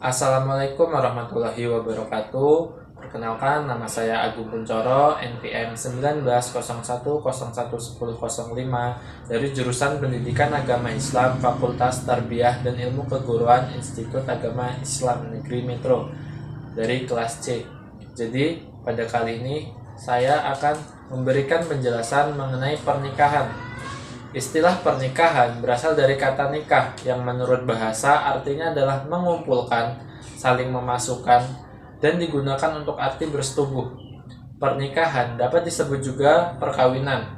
Assalamualaikum warahmatullahi wabarakatuh. Perkenalkan, nama saya Agung Kuncoro, NPM 1901011005 dari jurusan Pendidikan Agama Islam Fakultas Tarbiyah dan Ilmu Keguruan Institut Agama Islam Negeri Metro dari kelas C. Jadi, pada kali ini saya akan memberikan penjelasan mengenai pernikahan. Istilah pernikahan berasal dari kata nikah yang menurut bahasa artinya adalah mengumpulkan, saling memasukkan, dan digunakan untuk arti bersetubuh. Pernikahan dapat disebut juga perkawinan.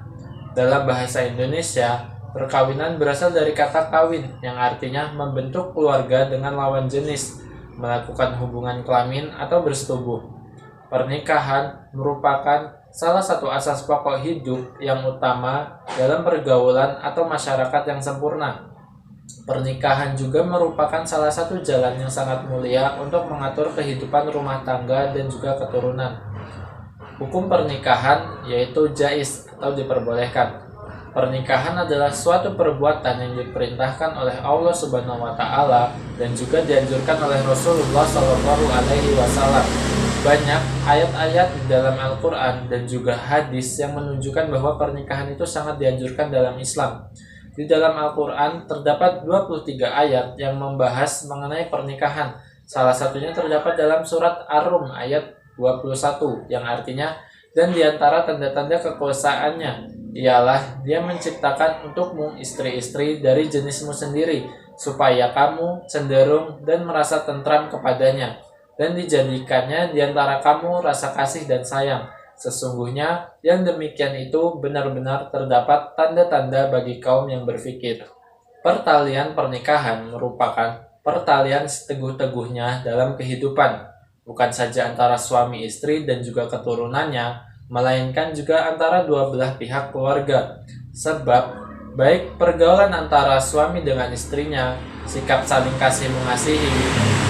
Dalam bahasa Indonesia, perkawinan berasal dari kata kawin yang artinya membentuk keluarga dengan lawan jenis, melakukan hubungan kelamin atau bersetubuh. Pernikahan merupakan salah satu asas pokok hidup yang utama dalam pergaulan atau masyarakat yang sempurna. Pernikahan juga merupakan salah satu jalan yang sangat mulia untuk mengatur kehidupan rumah tangga dan juga keturunan. Hukum pernikahan yaitu jaiz atau diperbolehkan. Pernikahan adalah suatu perbuatan yang diperintahkan oleh Allah Subhanahu wa taala dan juga dianjurkan oleh Rasulullah Shallallahu alaihi wasallam. Banyak ayat-ayat di dalam Al-Quran dan juga hadis yang menunjukkan bahwa pernikahan itu sangat dianjurkan dalam Islam. Di dalam Al-Quran terdapat 23 ayat yang membahas mengenai pernikahan. Salah satunya terdapat dalam surat Ar-Rum ayat 21 yang artinya, dan diantara tanda-tanda kekuasaannya ialah dia menciptakan untukmu istri-istri dari jenismu sendiri, supaya kamu cenderung dan merasa tentram kepadanya, dan dijadikannya di antara kamu rasa kasih dan sayang. Sesungguhnya yang demikian itu benar-benar terdapat tanda-tanda bagi kaum yang berfikir. Pertalian pernikahan merupakan pertalian seteguh-teguhnya dalam kehidupan, bukan saja antara suami istri dan juga keturunannya, melainkan juga antara dua belah pihak keluarga. Sebab baik pergaulan antara suami dengan istrinya, sikap saling kasih mengasihi,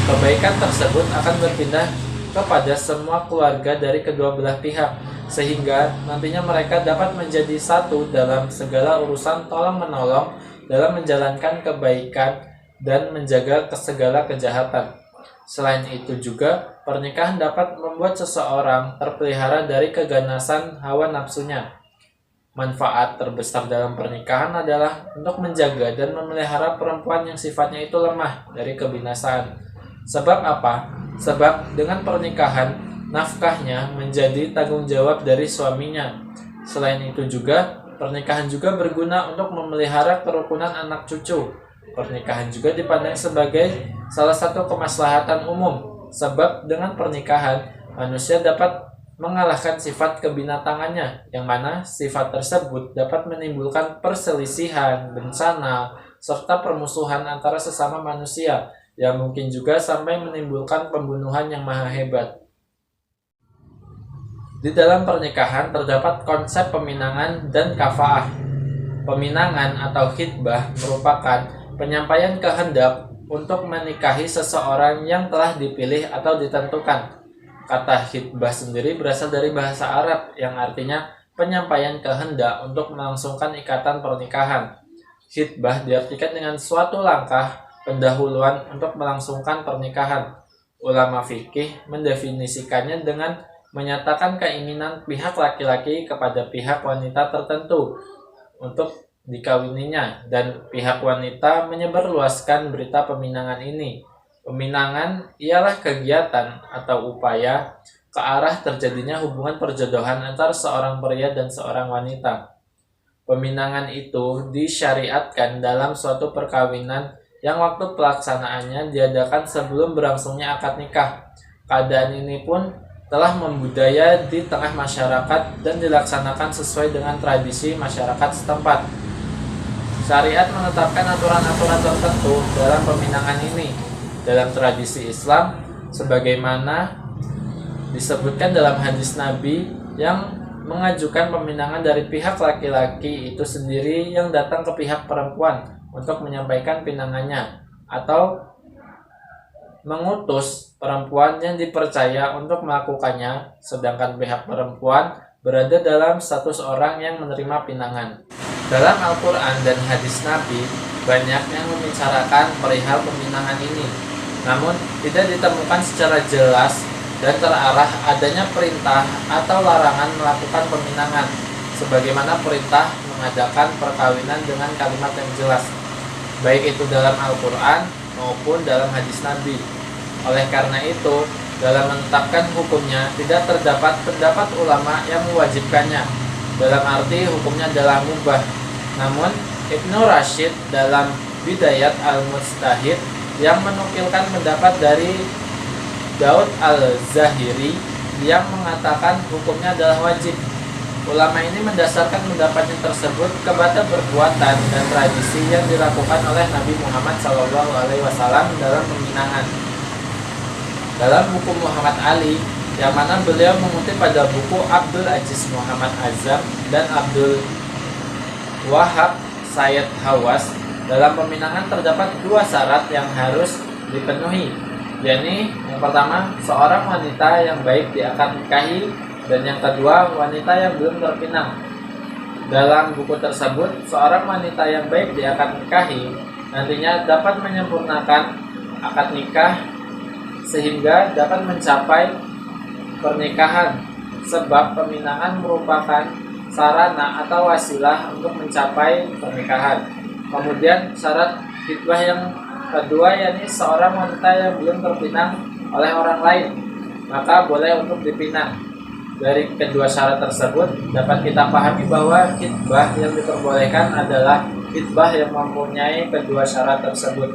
kebaikan tersebut akan berpindah kepada semua keluarga dari kedua belah pihak, sehingga nantinya mereka dapat menjadi satu dalam segala urusan tolong-menolong dalam menjalankan kebaikan dan menjaga segala kejahatan. Selain itu juga, pernikahan dapat membuat seseorang terpelihara dari keganasan hawa nafsunya. Manfaat terbesar dalam pernikahan adalah untuk menjaga dan memelihara perempuan yang sifatnya itu lemah dari kebinasaan. Sebab apa? Sebab dengan pernikahan, nafkahnya menjadi tanggung jawab dari suaminya. Selain itu juga, pernikahan juga berguna untuk memelihara kerukunan anak cucu. Pernikahan juga dipandang sebagai salah satu kemaslahatan umum. Sebab dengan pernikahan, manusia dapat mengalahkan sifat kebinatangannya, yang mana sifat tersebut dapat menimbulkan perselisihan, bencana, serta permusuhan antara sesama manusia, yang mungkin juga sampai menimbulkan pembunuhan yang maha hebat. Di dalam pernikahan terdapat konsep peminangan dan kafaah. Peminangan atau khitbah merupakan penyampaian kehendak untuk menikahi seseorang yang telah dipilih atau ditentukan. Kata khitbah sendiri berasal dari bahasa Arab yang artinya penyampaian kehendak untuk melangsungkan ikatan pernikahan. Khitbah diartikan dengan suatu langkah pendahuluan untuk melangsungkan pernikahan. Ulama fikih mendefinisikannya dengan menyatakan keinginan pihak laki-laki kepada pihak wanita tertentu untuk dikawininya, dan pihak wanita menyebarluaskan berita peminangan ini. Peminangan ialah kegiatan atau upaya ke arah terjadinya hubungan perjodohan antara seorang pria dan seorang wanita. Peminangan itu disyariatkan dalam suatu perkawinan yang waktu pelaksanaannya diadakan sebelum berlangsungnya akad nikah. Keadaan ini pun telah membudaya di tengah masyarakat dan dilaksanakan sesuai dengan tradisi masyarakat setempat. Syariat menetapkan aturan-aturan tertentu dalam peminangan ini. Dalam tradisi Islam, sebagaimana disebutkan dalam hadis Nabi yang mengajukan peminangan dari pihak laki-laki itu sendiri yang datang ke pihak perempuan untuk menyampaikan pinangannya, atau mengutus perempuan yang dipercaya untuk melakukannya, sedangkan pihak perempuan berada dalam status orang yang menerima pinangan. Dalam Al-Quran dan hadis Nabi, banyak yang membicarakan perihal peminangan ini, namun tidak ditemukan secara jelas dan terarah adanya perintah atau larangan melakukan peminangan, sebagaimana perintah mengadakan perkawinan dengan kalimat yang jelas, baik itu dalam Al-Quran maupun dalam hadis Nabi. Oleh karena itu, dalam menetapkan hukumnya tidak terdapat pendapat ulama yang mewajibkannya, dalam arti hukumnya adalah mubah. Namun, Ibnu Rashid dalam Bidayat Al-Mujtahid yang menukilkan pendapat dari Daud Al-Zahiri yang mengatakan hukumnya adalah wajib. Ulama ini mendasarkan pendapatnya tersebut kepada perbuatan dan tradisi yang dilakukan oleh Nabi Muhammad SAW dalam peminangan. Dalam buku Muhammad Ali, yang mana beliau mengutip pada buku Abdul Aziz Muhammad Azam dan Abdul Wahab Sayyid Hawas, dalam peminangan terdapat 2 syarat yang harus dipenuhi, yakni yang pertama, seorang wanita yang baik diakad nikahi, dan yang kedua, wanita yang belum terpinang. Dalam buku tersebut, seorang wanita yang baik diakad nikahi nantinya dapat menyempurnakan akad nikah sehingga dapat mencapai pernikahan, sebab peminangan merupakan sarana atau wasilah untuk mencapai pernikahan. Kemudian syarat khitbah yang kedua, yakni seorang wanita yang belum terpinang oleh orang lain, maka boleh untuk dipinang. Dari kedua syarat tersebut dapat kita pahami bahwa khitbah yang diperbolehkan adalah khitbah yang mempunyai kedua syarat tersebut.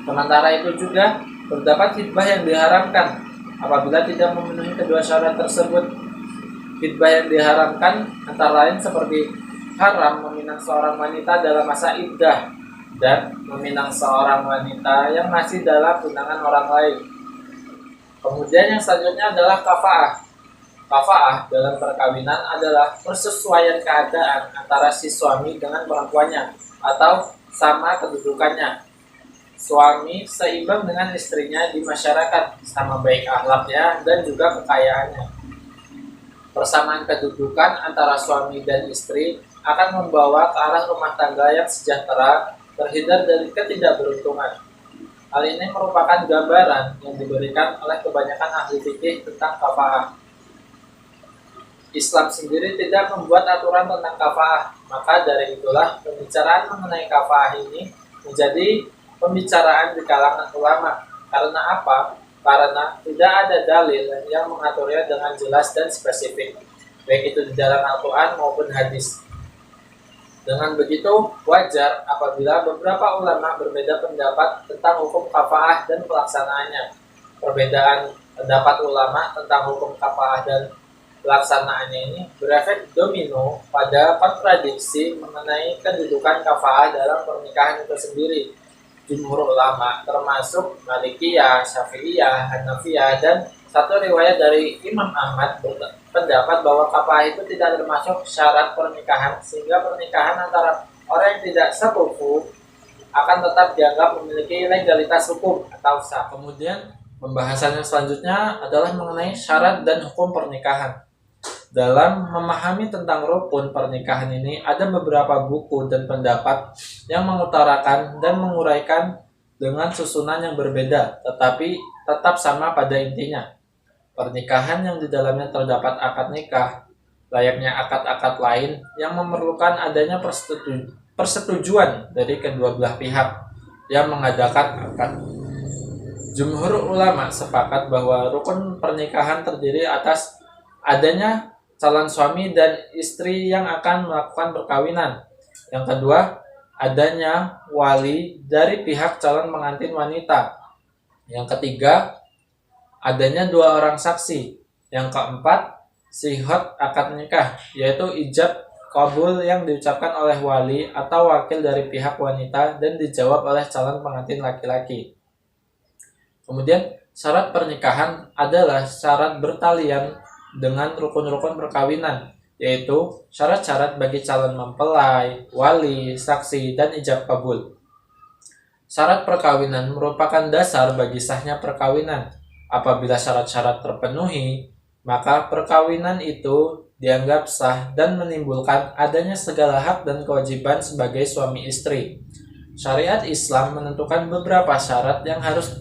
Sementara itu juga terdapat khitbah yang diharamkan apabila tidak memenuhi kedua syarat tersebut. Khitbah yang diharamkan antara lain seperti haram meminang seorang wanita dalam masa iddah dan meminang seorang wanita yang masih dalam tunangan orang lain. Kemudian yang selanjutnya adalah kafa'ah. Kafa'ah dalam perkawinan adalah persesuaian keadaan antara si suami dengan perempuannya atau sama kedudukannya. Suami seimbang dengan istrinya di masyarakat, sama baik akhlaknya dan juga kekayaannya. Persamaan kedudukan antara suami dan istri akan membawa ke arah rumah tangga yang sejahtera, terhindar dari ketidakberuntungan. Hal ini merupakan gambaran yang diberikan oleh kebanyakan ahli fikih tentang kafa'ah. Islam sendiri tidak membuat aturan tentang kafa'ah, maka dari itulah pembicaraan mengenai kafa'ah ini menjadi pembicaraan di kalangan ulama. Karena apa? Karena tidak ada dalil yang mengaturnya dengan jelas dan spesifik, baik itu di dalam Al-Quran maupun hadis. Dengan begitu, wajar apabila beberapa ulama berbeda pendapat tentang hukum kafa'ah dan pelaksanaannya. Perbedaan pendapat ulama tentang hukum kafa'ah dan pelaksanaannya ini berefek domino pada kontradiksi mengenai kedudukan kafa'ah dalam pernikahan itu sendiri. Jumhur ulama termasuk Malikiyah, Syafi'iyah, Hanafiyah, dan satu riwayat dari Imam Ahmad berpendapat bahwa kafa'ah itu tidak termasuk syarat pernikahan, sehingga pernikahan antara orang yang tidak sepupu akan tetap dianggap memiliki legalitas hukum atau sah. Kemudian pembahasan yang selanjutnya adalah mengenai syarat dan hukum pernikahan. Dalam memahami tentang rukun pernikahan ini, ada beberapa buku dan pendapat yang mengutarakan dan menguraikan dengan susunan yang berbeda, tetapi tetap sama pada intinya. Pernikahan yang di dalamnya terdapat akad nikah, layaknya akad-akad lain yang memerlukan adanya persetujuan dari kedua belah pihak yang mengadakan akad. Jumhur ulama sepakat bahwa rukun pernikahan terdiri atas adanya calon suami dan istri yang akan melakukan perkawinan. Yang kedua, adanya wali dari pihak calon pengantin wanita. Yang ketiga, adanya 2 orang saksi. Yang keempat, sihhat akad nikah, yaitu ijab kabul yang diucapkan oleh wali atau wakil dari pihak wanita dan dijawab oleh calon pengantin laki-laki. Kemudian, syarat pernikahan adalah syarat bertalian dengan rukun-rukun perkawinan, yaitu syarat-syarat bagi calon mempelai, wali, saksi, dan ijab kabul. Syarat perkawinan merupakan dasar bagi sahnya perkawinan. Apabila syarat-syarat terpenuhi, maka perkawinan itu dianggap sah dan menimbulkan adanya segala hak dan kewajiban sebagai suami istri. Syariat Islam menentukan beberapa syarat yang harus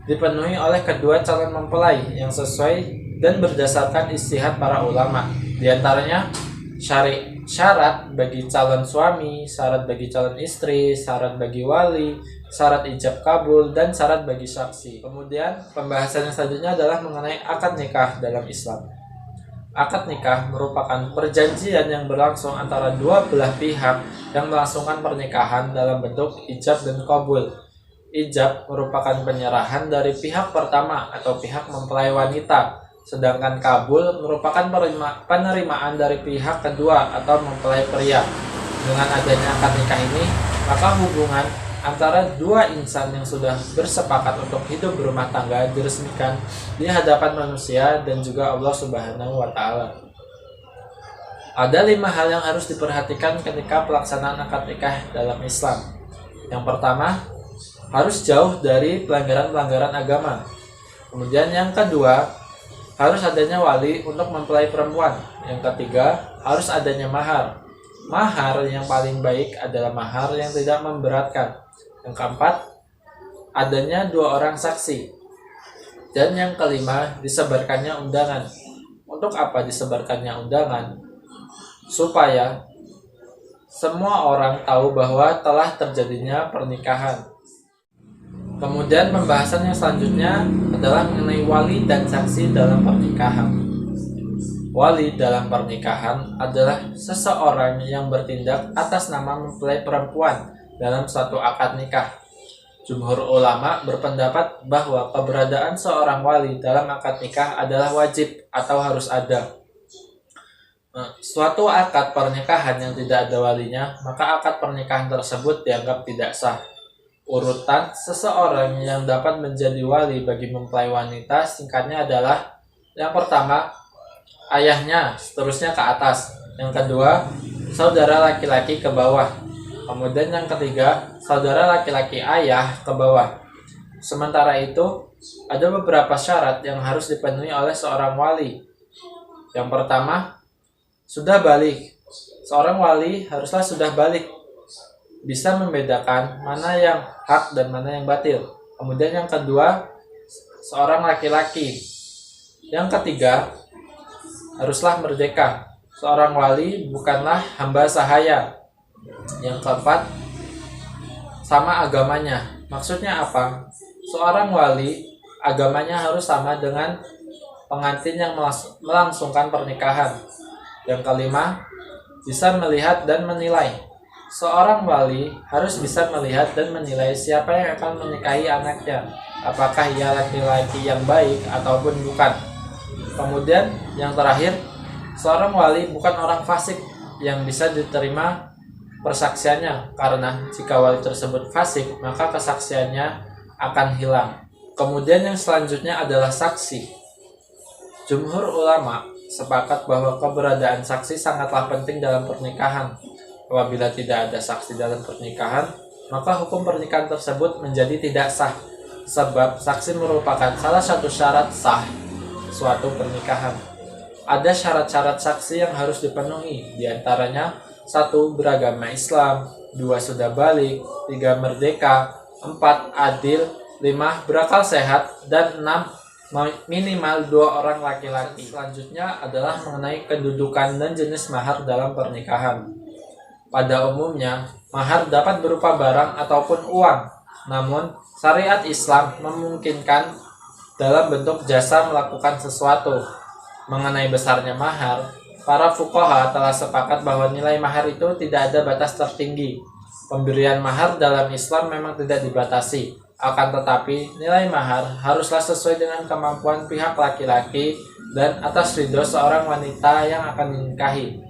dipenuhi oleh kedua calon mempelai yang sesuai dan berdasarkan ijtihad para ulama. Di antaranya syarat bagi calon suami, syarat bagi calon istri, syarat bagi wali, syarat ijab kabul, dan syarat bagi saksi. Kemudian pembahasan yang selanjutnya adalah mengenai akad nikah dalam Islam. Akad nikah merupakan perjanjian yang berlangsung antara dua belah pihak yang melangsungkan pernikahan dalam bentuk ijab dan kabul. Ijab merupakan penyerahan dari pihak pertama atau pihak mempelai wanita, sedangkan kabul merupakan penerimaan dari pihak kedua atau mempelai pria. Dengan adanya akad nikah ini, maka hubungan antara dua insan yang sudah bersepakat untuk hidup berumah tangga diresmikan di hadapan manusia dan juga Allah Subhanahu wa Ta'ala. Ada 5 hal yang harus diperhatikan ketika pelaksanaan akad nikah dalam Islam. Yang pertama, harus jauh dari pelanggaran-pelanggaran agama. Kemudian yang kedua, harus adanya wali untuk mempelai perempuan. Yang ketiga, harus adanya mahar. Mahar yang paling baik adalah mahar yang tidak memberatkan. Yang keempat, adanya 2 orang saksi. Dan yang kelima, disebarkannya undangan. Untuk apa disebarkannya undangan? Supaya semua orang tahu bahwa telah terjadinya pernikahan. Kemudian pembahasan yang selanjutnya adalah mengenai wali dan saksi dalam pernikahan. Wali dalam pernikahan adalah seseorang yang bertindak atas nama mempelai perempuan dalam suatu akad nikah. Jumhur ulama berpendapat bahwa keberadaan seorang wali dalam akad nikah adalah wajib atau harus ada. Suatu akad pernikahan yang tidak ada walinya, maka akad pernikahan tersebut dianggap tidak sah. Urutan seseorang yang dapat menjadi wali bagi mempelai wanita singkatnya adalah: yang pertama, ayahnya, seterusnya ke atas. Yang kedua, saudara laki-laki ke bawah. Kemudian yang ketiga, saudara laki-laki ayah ke bawah. Sementara itu, ada beberapa syarat yang harus dipenuhi oleh seorang wali. Yang pertama, sudah balik. Seorang wali haruslah sudah balik, bisa membedakan mana yang hak dan mana yang batil. Kemudian yang kedua, seorang laki-laki. Yang ketiga, haruslah merdeka. Seorang wali bukanlah hamba sahaya. Yang keempat, sama agamanya. Maksudnya apa? Seorang wali agamanya harus sama dengan pengantin yang melangsungkan pernikahan. Yang kelima, bisa melihat dan menilai. Seorang wali harus bisa melihat dan menilai siapa yang akan menikahi anaknya, apakah ia laki-laki yang baik ataupun bukan. Kemudian yang terakhir, seorang wali bukan orang fasik yang bisa diterima persaksiannya, karena jika wali tersebut fasik, maka kesaksiannya akan hilang. Kemudian yang selanjutnya adalah saksi. Jumhur ulama sepakat bahwa keberadaan saksi sangatlah penting dalam pernikahan. Apabila tidak ada saksi dalam pernikahan, maka hukum pernikahan tersebut menjadi tidak sah, sebab saksi merupakan salah satu syarat sah suatu pernikahan. Ada syarat-syarat saksi yang harus dipenuhi, diantaranya: 1. Beragama Islam, 2. Sudah balik, 3. Merdeka, 4. Adil, 5. Berakal sehat, dan 6. Minimal 2 orang laki-laki. Selanjutnya adalah mengenai kedudukan dan jenis mahar dalam pernikahan. Pada umumnya, mahar dapat berupa barang ataupun uang. Namun, syariat Islam memungkinkan dalam bentuk jasa melakukan sesuatu. Mengenai besarnya mahar, para fuqaha telah sepakat bahwa nilai mahar itu tidak ada batas tertinggi. Pemberian mahar dalam Islam memang tidak dibatasi. Akan tetapi, nilai mahar haruslah sesuai dengan kemampuan pihak laki-laki dan atas ridho seorang wanita yang akan dinikahi.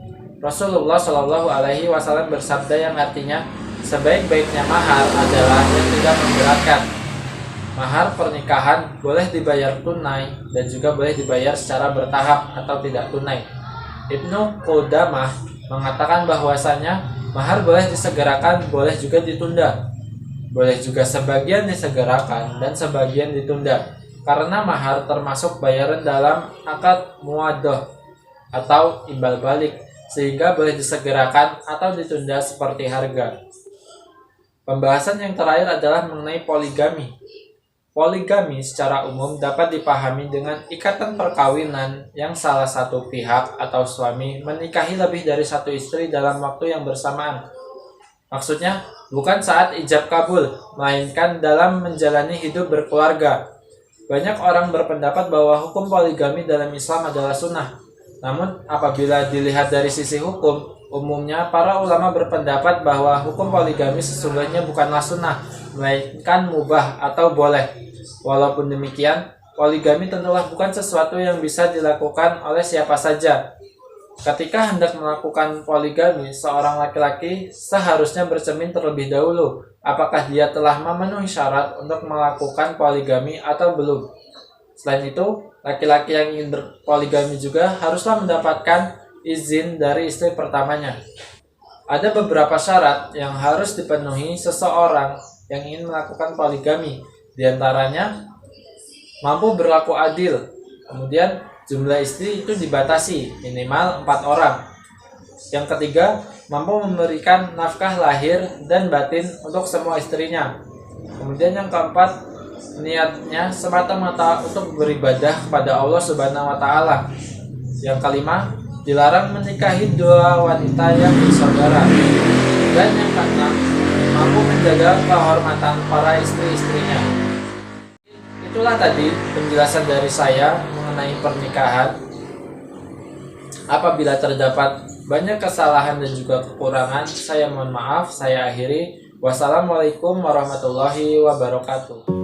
Rasulullah Shallallahu Alaihi Wasallam bersabda yang artinya, sebaik-baiknya mahar adalah yang tidak memberatkan. Mahar pernikahan boleh dibayar tunai dan juga boleh dibayar secara bertahap atau tidak tunai. Ibnu Qudamah mengatakan bahwasanya mahar boleh disegerakan, boleh juga ditunda. Boleh juga sebagian disegerakan dan sebagian ditunda. Karena mahar termasuk bayaran dalam akad muwaddah atau imbal balik, sehingga boleh disegerakan atau ditunda seperti harga. Pembahasan yang terakhir adalah mengenai poligami. Poligami secara umum dapat dipahami dengan ikatan perkawinan yang salah satu pihak atau suami menikahi lebih dari satu istri dalam waktu yang bersamaan. Maksudnya, bukan saat ijab kabul, melainkan dalam menjalani hidup berkeluarga. Banyak orang berpendapat bahwa hukum poligami dalam Islam adalah sunnah. Namun, apabila dilihat dari sisi hukum, umumnya para ulama berpendapat bahwa hukum poligami sesungguhnya bukanlah sunnah, melainkan mubah atau boleh. Walaupun demikian, poligami tentulah bukan sesuatu yang bisa dilakukan oleh siapa saja. Ketika hendak melakukan poligami, seorang laki-laki seharusnya bercermin terlebih dahulu apakah dia telah memenuhi syarat untuk melakukan poligami atau belum. Selain itu, laki-laki yang ingin berpoligami juga haruslah mendapatkan izin dari istri pertamanya. Ada beberapa syarat yang harus dipenuhi seseorang yang ingin melakukan poligami. Di antaranya, mampu berlaku adil. Kemudian, jumlah istri itu dibatasi minimal 4 orang. Yang ketiga, mampu memberikan nafkah lahir dan batin untuk semua istrinya. Kemudian yang keempat, niatnya semata-mata untuk beribadah kepada Allah Subhanahu wa taala. Yang kelima, dilarang menikahi dua wanita yang bersaudara. Dan yang keenam, mampu menjaga kehormatan para istri-istrinya. Itulah tadi penjelasan dari saya mengenai pernikahan. Apabila terdapat banyak kesalahan dan juga kekurangan, saya mohon maaf, saya akhiri. Wassalamualaikum warahmatullahi wabarakatuh.